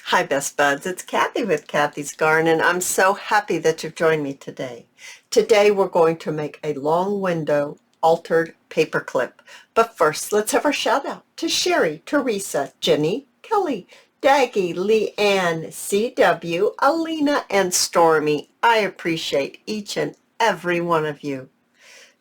Hi, Best Buds. It's Cathy with Cathy's Garden, and I'm so happy that you've joined me today. Today, we're going to make a long window altered paper clip. But first, let's have our shout out to Sherry, Teresa, Jenny, Kelly, Daggy, Leanne, CW, Alina, and Stormy. I appreciate each and every one of you.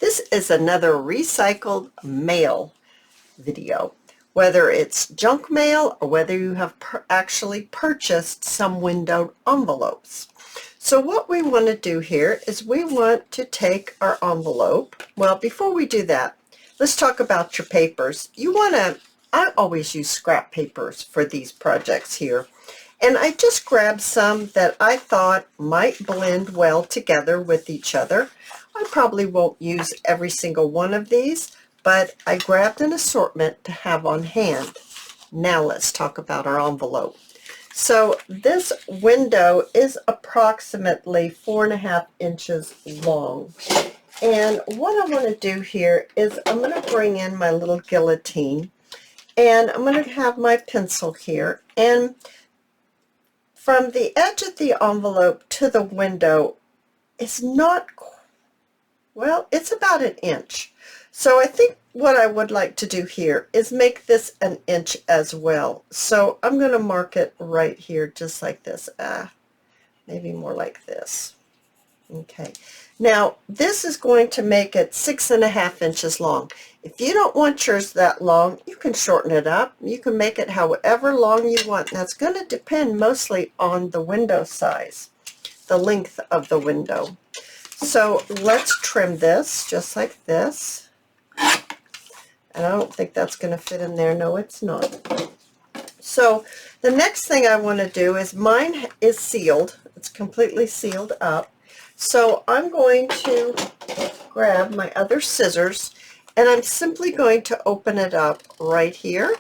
This is another recycled mail video. Whether it's junk mail or whether you have actually purchased some windowed envelopes. So what we want to do here is we want to take our envelope. Well, before we do that, let's talk about your papers. I always use scrap papers for these projects here. And I just grabbed some that I thought might blend well together with each other. I probably won't use every single one of these, but I grabbed an assortment to have on hand. Now let's talk about our envelope. So this window is approximately 4.5 inches long. And what I want to do here is I'm going to bring in my little guillotine, and I'm going to have my pencil here. And from the edge of the envelope to the window is not, well, it's about an inch. So I think what I would like to do here is make this an inch as well. So I'm going to mark it right here just like this. Maybe more like this. Okay. Now this is going to make it 6.5 inches long. If you don't want yours that long, you can shorten it up. You can make it however long you want. That's going to depend mostly on the window size, the length of the window. So let's trim this just like this. And I don't think that's going to fit in there. No, it's not. So the next thing I want to do is, mine is sealed. It's completely sealed up. So I'm going to grab my other scissors, and I'm simply going to open it up right here.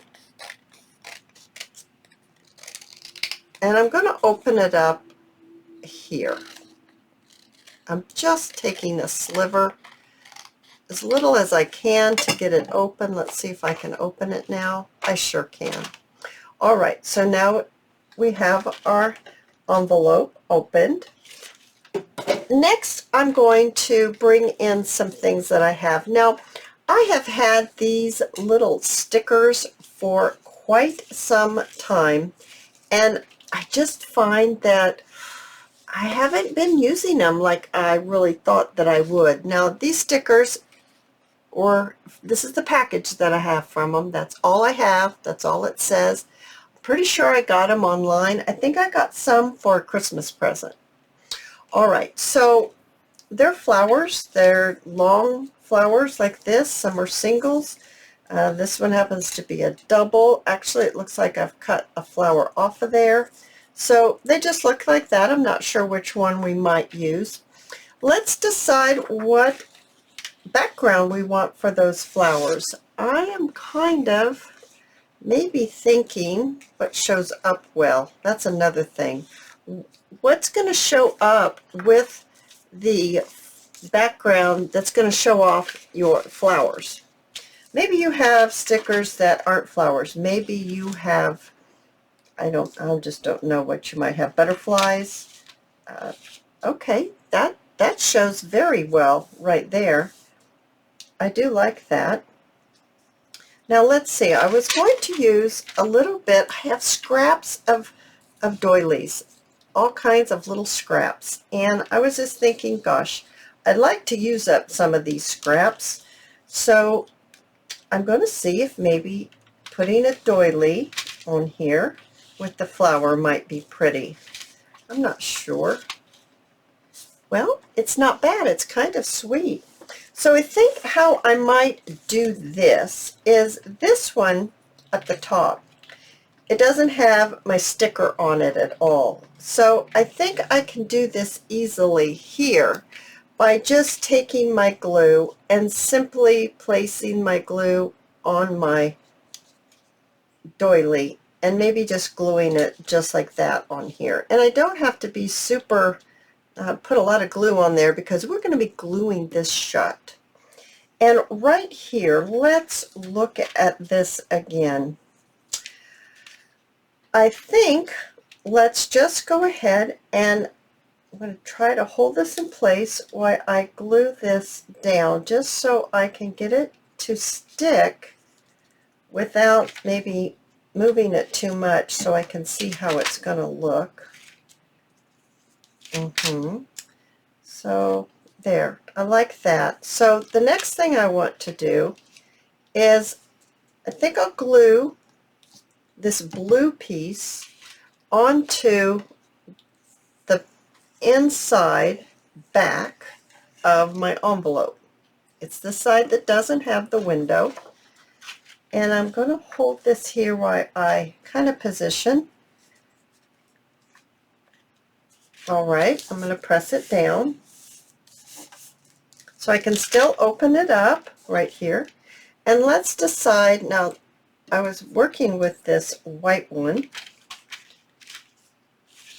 And I'm going to open it up here. I'm just taking a sliver, as little as I can, to get it open. Let's see if I can open it now. I sure can. All right, so now we have our envelope opened. Next, I'm going to bring in some things that I have. Now, I have had these little stickers for quite some time, and I just find that I haven't been using them like I really thought that I would. Now, these stickers, this is the package that I have from them. That's all I have. That's all it says. I'm pretty sure I got them online. I think I got some for a Christmas present. All right, so they're flowers. They're long flowers like this. Some are singles. This one happens to be a double. Actually, it looks like I've cut a flower off of there. So they just look like that. I'm not sure which one we might use. Let's decide what background we want for those flowers. I am kind of maybe thinking what shows up well. That's another thing. What's going to show up with the background that's going to show off your flowers? Maybe you have stickers that aren't flowers. Maybe you have, I just don't know what you might have. Butterflies. Okay, that shows very well right there. I do like that. Now let's see, I was going to use a little bit, I have scraps of doilies, all kinds of little scraps, and I was just thinking, gosh, I'd like to use up some of these scraps, so I'm going to see if maybe putting a doily on here with the flower might be pretty. I'm not sure. Well, it's not bad. It's kind of sweet. So I think how I might do this is this one at the top. It doesn't have my sticker on it at all. So I think I can do this easily here by just taking my glue and simply placing my glue on my doily and maybe just gluing it just like that on here. And I don't have to be super put a lot of glue on there because we're going to be gluing this shut. And right here, let's look at this again. I think let's just go ahead and I'm going to try to hold this in place while I glue this down, just so I can get it to stick without maybe moving it too much, so I can see how it's going to look. So there, I like that. So the next thing I want to do is, I think I'll glue this blue piece onto the inside back of my envelope. It's the side that doesn't have the window, and I'm going to hold this here while I kind of position. Alright, I'm going to press it down so I can still open it up right here. And let's decide, now I was working with this white one.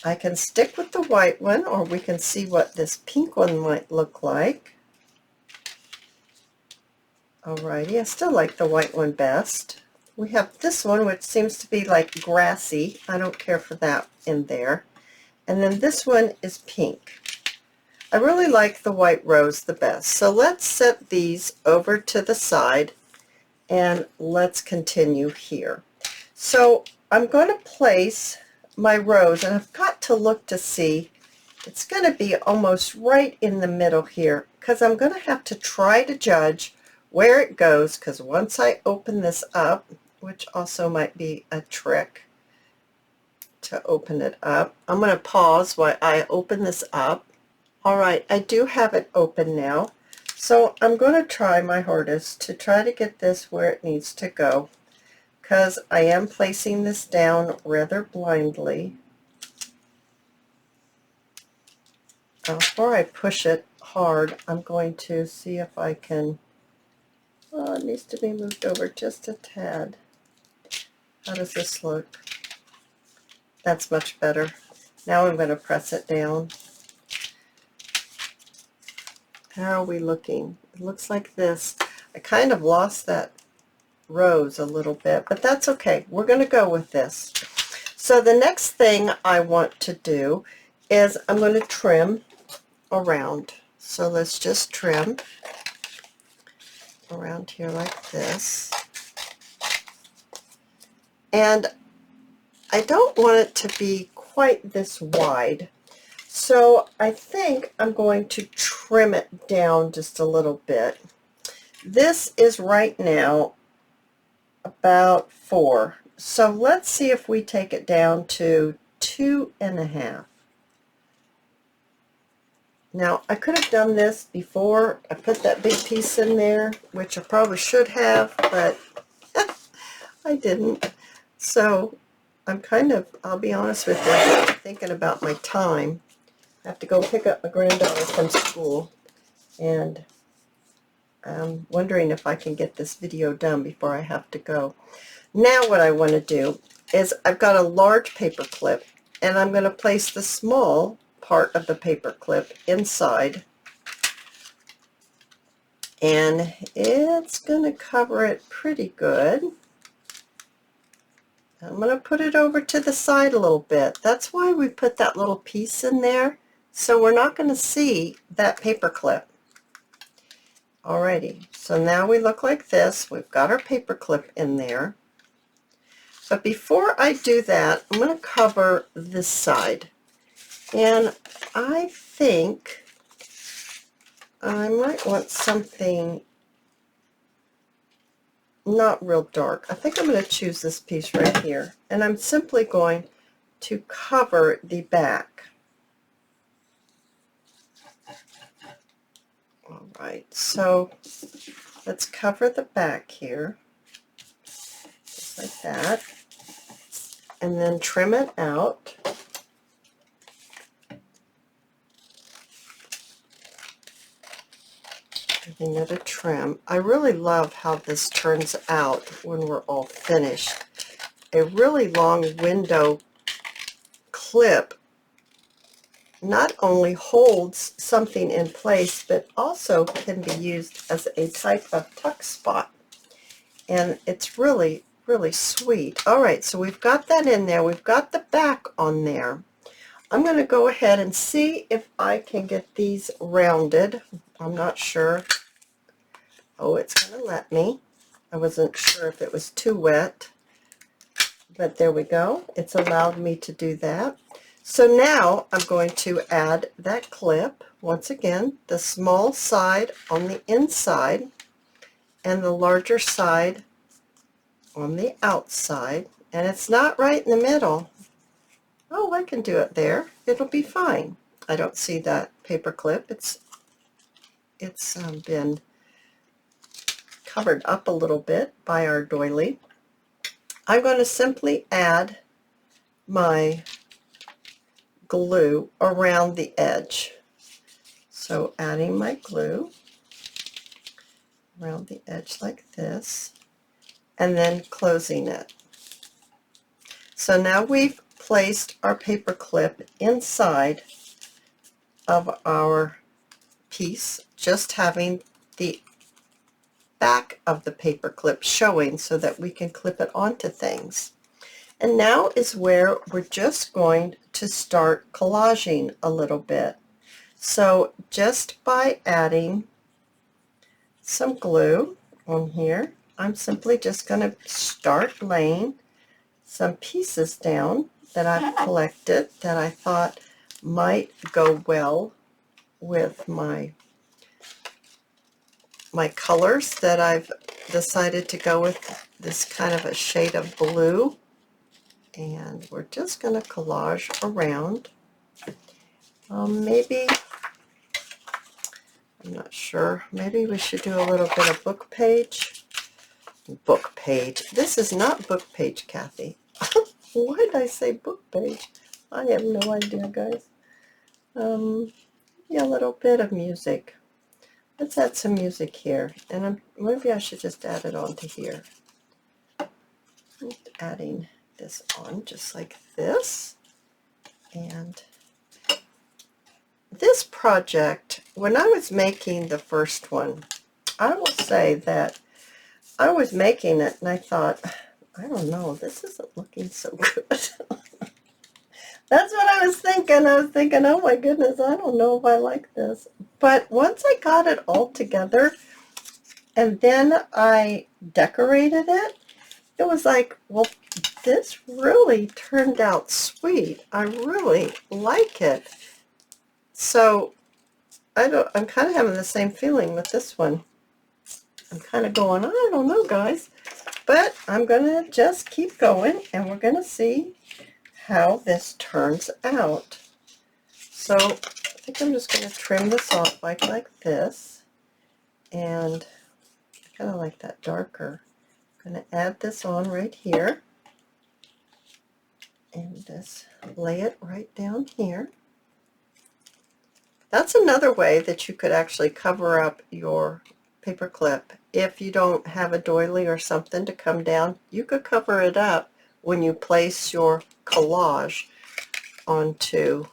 I can stick with the white one, or we can see what this pink one might look like. Alrighty, I still like the white one best. We have this one, which seems to be like grassy. I don't care for that in there. And then this one is pink. I really like the white rose the best. So let's set these over to the side and let's continue here. So I'm going to place my rose, and I've got to look to see, it's going to be almost right in the middle here, because I'm going to have to try to judge where it goes, because once I open this up, which also might be a trick to open it up. I'm going to pause while I open this up. Alright, I do have it open now, so I'm going to try my hardest to try to get this where it needs to go, because I am placing this down rather blindly. Before I push it hard, I'm going to see if I can, it needs to be moved over just a tad. How does this look? That's much better. Now I'm going to press it down. How are we looking? It looks like this. I kind of lost that rose a little bit, but that's okay. We're going to go with this. So the next thing I want to do is I'm going to trim around. So let's just trim around here like this. And I don't want it to be quite this wide. So I think I'm going to trim it down just a little bit. This is right now about 4. So let's see if we take it down to 2.5. Now I could have done this before I put that big piece in there, which I probably should have, but I didn't. So I'm kind of, I'll be honest with you, thinking about my time. I have to go pick up my granddaughter from school, and I'm wondering if I can get this video done before I have to go. Now what I want to do is, I've got a large paper clip, and I'm going to place the small part of the paper clip inside, and it's going to cover it pretty good. I'm going to put it over to the side a little bit. That's why we put that little piece in there, so we're not going to see that paper clip. Alrighty, so now we look like this. We've got our paper clip in there. But before I do that, I'm going to cover this side. And I think I might want something not real dark. I think I'm going to choose this piece right here. And I'm simply going to cover the back. Alright, so let's cover the back here, just like that, and then trim it out. Giving it a trim. I really love how this turns out when we're all finished. A really long window clip not only holds something in place, but also can be used as a type of tuck spot. And it's really, really sweet. All right, so we've got that in there. We've got the back on there. I'm going to go ahead and see if I can get these rounded. I'm not sure. Oh, it's going to let me. I wasn't sure if it was too wet, but there we go. It's allowed me to do that. So now I'm going to add that clip. Once again, the small side on the inside and the larger side on the outside. And it's not right in the middle. Oh, I can do it there. It'll be fine. I don't see that paper clip. It's been covered up a little bit by our doily. I'm going to simply add my glue around the edge. So adding my glue around the edge like this, and then closing it. So now we've placed our paper clip inside of our piece, just having the back of the paper clip showing so that we can clip it onto things. And now is where we're just going to start collaging a little bit. So just by adding some glue on here, I'm simply just going to start laying some pieces down that I've collected that I thought might go well with my colors that I've decided to go with, this kind of a shade of blue. And we're just going to collage around. Maybe, I'm not sure, maybe we should do a little bit of book page. Book page. This is not book page, Cathy. Why did I say book page? I have no idea, guys. Yeah, a little bit of music. Let's add some music here. And maybe I should just add it onto here. Adding this on just like this. And this project, when I was making the first one, I will say that I was making it and I thought, I don't know, this isn't looking so good. That's what I was thinking. I was thinking, oh my goodness, I don't know if I like this. But once I got it all together and then I decorated it, it was like, well, this really turned out sweet. I really like it. So I'm kind of having the same feeling with this one. I'm kind of going, I don't know, guys. But I'm going to just keep going, and we're going to see how this turns out. So I think I'm just going to trim this off like this. And I kind of like that darker. I'm going to add this on right here. And just lay it right down here. That's another way that you could actually cover up your paper clip. If you don't have a doily or something to come down, you could cover it up when you place your collage onto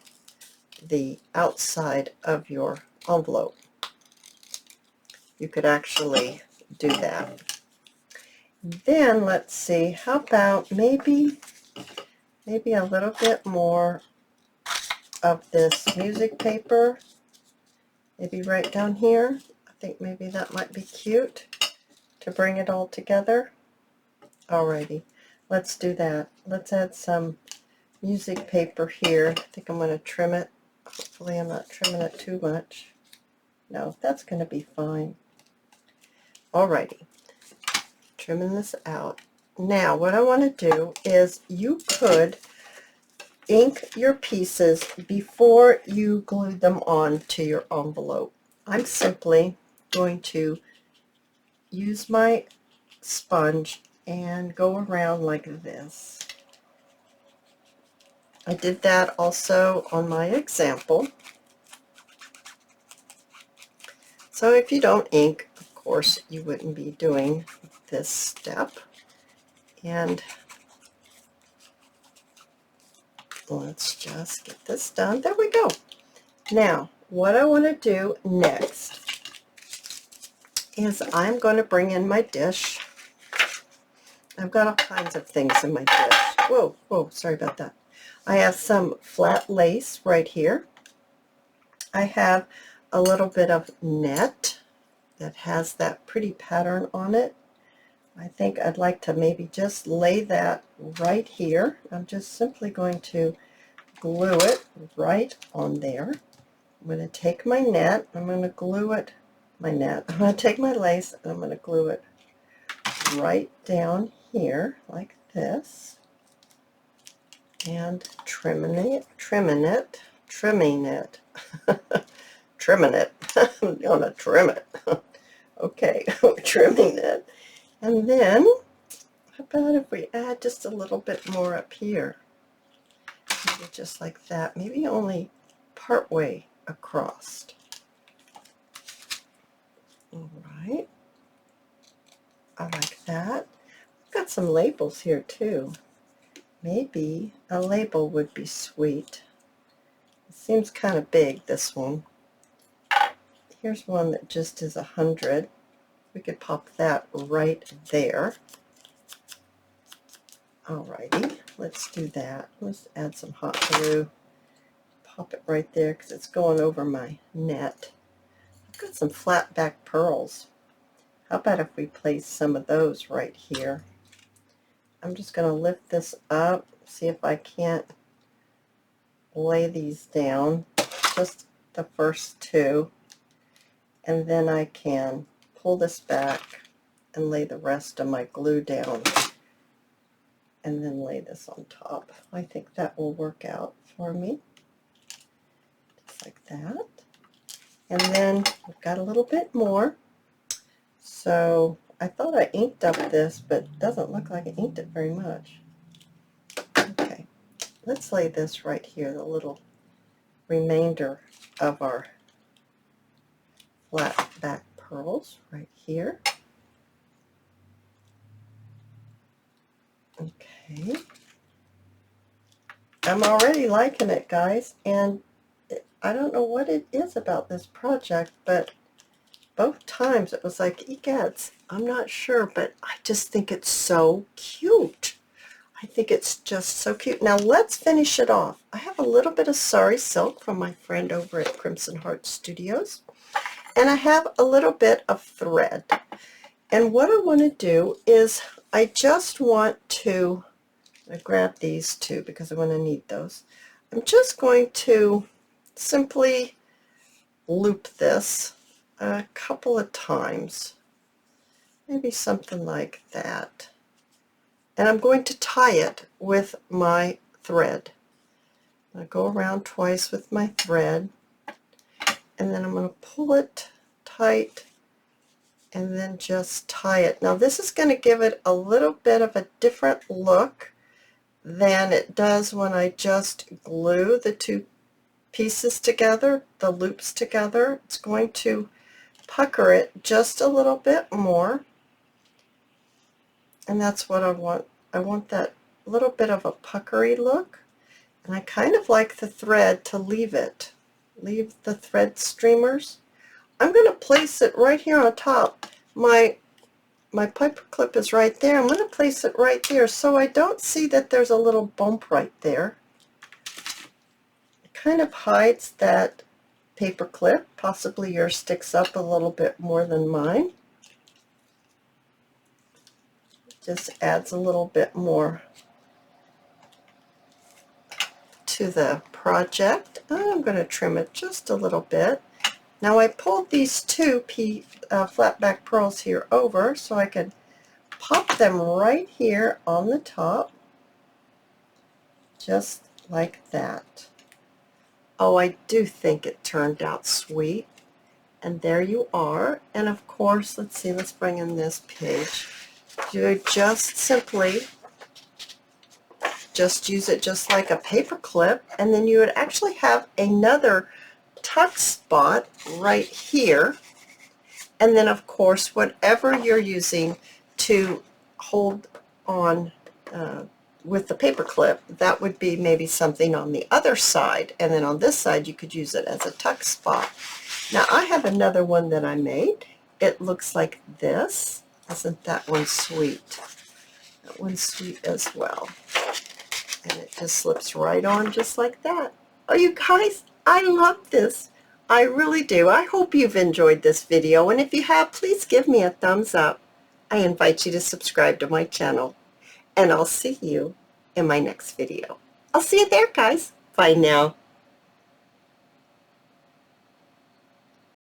the outside of your envelope. You could actually do that. Then let's see, how about maybe a little bit more of this music paper, maybe right down here. I think maybe that might be cute to bring it all together. Alrighty, let's do that. Let's add some music paper here. I think I'm going to trim it. Hopefully I'm not trimming it too much. No, that's going to be fine. Alrighty, trimming this out. Now what I want to do is, you could ink your pieces before you glue them on to your envelope. I'm simply going to use my sponge and go around like this. I did that also on my example. So if you don't ink, of course, you wouldn't be doing this step. And let's just get this done. There we go. Now, what I want to do next is I'm going to bring in my dish. I've got all kinds of things in my dish. Whoa, whoa, sorry about that. I have some flat lace right here. I have a little bit of net that has that pretty pattern on it. I think I'd like to maybe just lay that right here. I'm just simply going to glue it right on there. I'm going to take my net, I'm going to glue it, I'm going to take my lace and I'm going to glue it right down here like this, and trimming it, trimming it. I'm going to trim it. Okay, trimming it. And then, how about if we add just a little bit more up here? Maybe just like that. Maybe only part way across. All right. I like that. I've got some labels here too. Maybe a label would be sweet. It seems kind of big, this one. Here's one that just is 100. We could pop that right there. Alrighty, let's do that. Let's add some hot glue. Pop it right there because it's going over my net. I've got some flat back pearls. How about if we place some of those right here? I'm just going to lift this up, see if I can't lay these down, just the first two, and then I can pull this back and lay the rest of my glue down, and then lay this on top. I think that will work out for me, just like that. And then I've got a little bit more. So I thought I inked up this, but it doesn't look like I inked it very much. Okay, let's lay this right here, the little remainder of our flat back pearls right here. Okay. I'm already liking it, guys, and I don't know what it is about this project, but both times it was like, egads, I'm not sure, but I just think it's so cute. I think it's just so cute. Now let's finish it off. I have a little bit of Sari silk from my friend over at Crimson Heart Studios, and I have a little bit of thread. And what I want to do is I just want to grab these two because I'm going to need those. I'm just going to simply loop this a couple of times, maybe something like that, and I'm going to tie it with my thread. I go around twice with my thread, and then I'm going to pull it tight and then just tie it. Now this is going to give it a little bit of a different look than it does when I just glue the two pieces together, the loops together. It's going to pucker it just a little bit more, and that's what I want. I want that little bit of a puckery look, and I kind of like the thread to leave the thread streamers. I'm going to place it right here on top. My paper clip is right there. I'm going to place it right there so I don't see that there's a little bump right there. It kind of hides that paper clip. Possibly yours sticks up a little bit more than mine. Just adds a little bit more to the project. I'm going to trim it just a little bit. Now I pulled these two flat back pearls here over so I could pop them right here on the top, just like that. Oh, I do think it turned out sweet. And there you are. And of course, let's see, let's bring in this page. You just simply just use it just like a paper clip, and then you would actually have another tuck spot right here. And then of course, whatever you're using to hold on with the paper clip, that would be maybe something on the other side, and then on this side you could use it as a tuck spot. Now I have another one that I made. It looks like this. Isn't that one sweet? That one's sweet as well. And it just slips right on just like that. Oh, you guys, I love this. I really do. I hope you've enjoyed this video, and if you have, please give me a thumbs up. I invite you to subscribe to my channel, and I'll see you in my next video. I'll see you there, guys. Bye now.